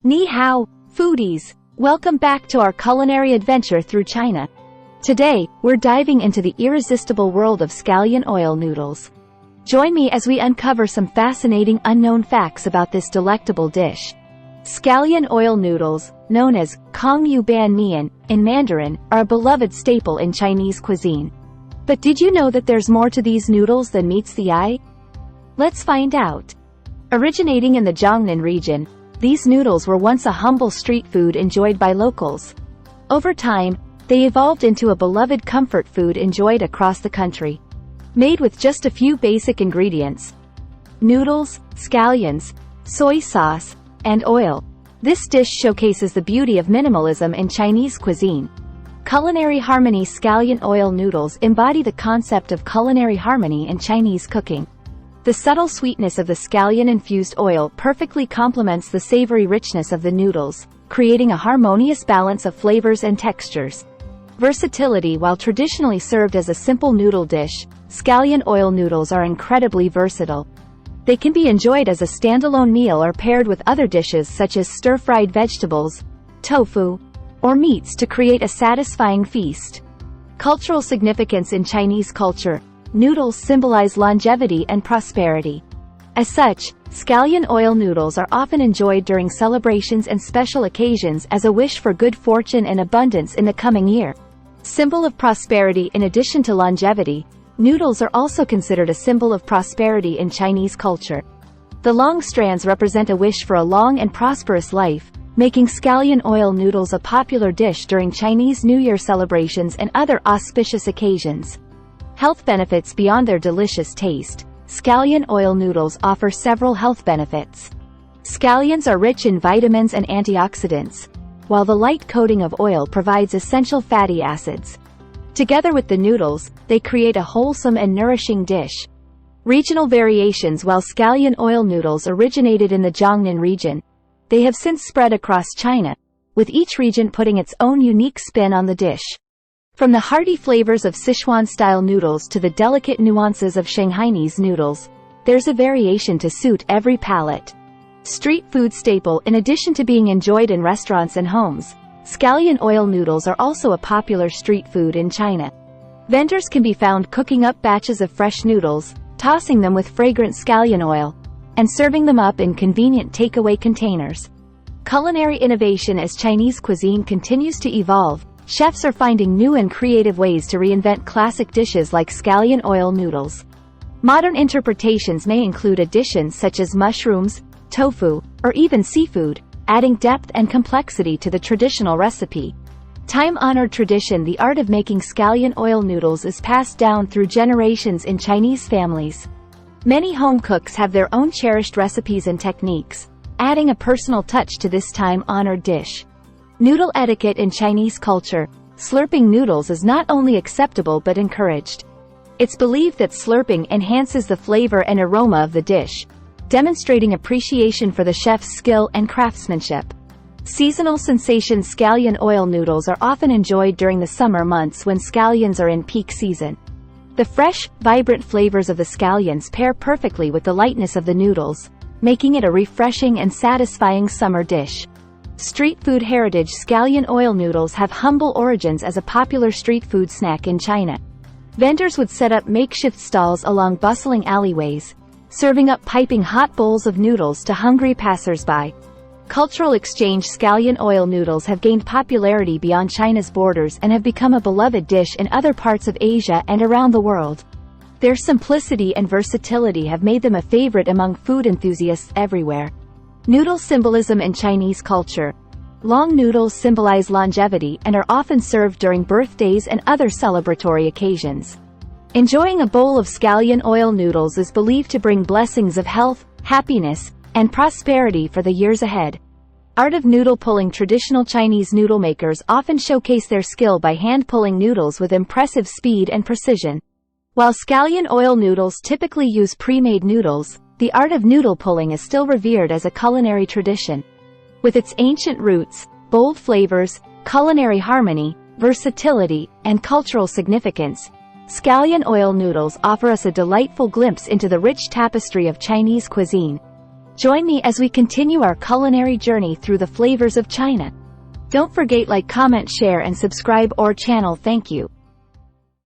Ni hao, foodies! Welcome back to our culinary adventure through China. Today, we're diving into the irresistible world of scallion oil noodles. Join me as we uncover some fascinating unknown facts about this delectable dish. Scallion oil noodles, known as Cong You Ban Mian in Mandarin, are a beloved staple in Chinese cuisine. But did you know that there's more to these noodles than meets the eye? Let's find out. Originating in the Jiangnan region, these noodles were once a humble street food enjoyed by locals. Over time, they evolved into a beloved comfort food enjoyed across the country. Made with just a few basic ingredients: noodles, scallions, soy sauce, and oil, this dish showcases the beauty of minimalism in Chinese cuisine. Culinary harmony. Scallion oil noodles embody the concept of culinary harmony in Chinese cooking. The subtle sweetness of the scallion-infused oil perfectly complements the savory richness of the noodles, creating a harmonious balance of flavors and textures. Versatility. While traditionally served as a simple noodle dish, scallion oil noodles are incredibly versatile. They can be enjoyed as a standalone meal or paired with other dishes such as stir-fried vegetables, tofu, or meats to create a satisfying feast. Cultural significance. In Chinese culture, noodles symbolize longevity and prosperity. As such, scallion oil noodles are often enjoyed during celebrations and special occasions as a wish for good fortune and abundance in the coming year. Symbol of prosperity. In addition to longevity, noodles are also considered a symbol of prosperity in Chinese culture. The long strands represent a wish for a long and prosperous life, making scallion oil noodles a popular dish during Chinese New Year celebrations and other auspicious occasions. Health benefits. Beyond their delicious taste, scallion oil noodles offer several health benefits. Scallions are rich in vitamins and antioxidants, while the light coating of oil provides essential fatty acids. Together with the noodles, they create a wholesome and nourishing dish. Regional variations. While scallion oil noodles originated in the Jiangnan region, they have since spread across China, with each region putting its own unique spin on the dish. From the hearty flavors of Sichuan-style noodles to the delicate nuances of Shanghainese noodles, there's a variation to suit every palate. Street food staple. In addition to being enjoyed in restaurants and homes, scallion oil noodles are also a popular street food in China. Vendors can be found cooking up batches of fresh noodles, tossing them with fragrant scallion oil, and serving them up in convenient takeaway containers. Culinary innovation. As Chinese cuisine continues to evolve, chefs are finding new and creative ways to reinvent classic dishes like scallion oil noodles. Modern interpretations may include additions such as mushrooms, tofu, or even seafood, adding depth and complexity to the traditional recipe. Time-honored tradition. The art of making scallion oil noodles is passed down through generations in Chinese families. Many home cooks have their own cherished recipes and techniques, adding a personal touch to this time-honored dish. Noodle etiquette. In Chinese culture, slurping noodles is not only acceptable but encouraged. It's believed that slurping enhances the flavor and aroma of the dish, demonstrating appreciation for the chef's skill and craftsmanship. Seasonal sensation. Scallion oil noodles are often enjoyed during the summer months when scallions are in peak season. The fresh, vibrant flavors of the scallions pair perfectly with the lightness of the noodles, making it a refreshing and satisfying summer dish. Street food heritage. Scallion oil noodles have humble origins as a popular street food snack in China. Vendors would set up makeshift stalls along bustling alleyways, serving up piping hot bowls of noodles to hungry passers-by. Cultural exchange. Scallion oil noodles have gained popularity beyond China's borders and have become a beloved dish in other parts of Asia and around the world. Their simplicity and versatility have made them a favorite among food enthusiasts everywhere. Noodle symbolism. In Chinese culture, long noodles symbolize longevity and are often served during birthdays and other celebratory occasions. Enjoying a bowl of scallion oil noodles is believed to bring blessings of health, happiness, and prosperity for the years ahead. Art of noodle pulling. Traditional Chinese noodle makers often showcase their skill by hand-pulling noodles with impressive speed and precision. While scallion oil noodles typically use pre-made noodles, the art of noodle pulling is still revered as a culinary tradition. With its ancient roots, bold flavors, culinary harmony, versatility, and cultural significance, scallion oil noodles offer us a delightful glimpse into the rich tapestry of Chinese cuisine. Join me as we continue our culinary journey through the flavors of China. Don't forget like, comment, share and subscribe our channel. Thank you.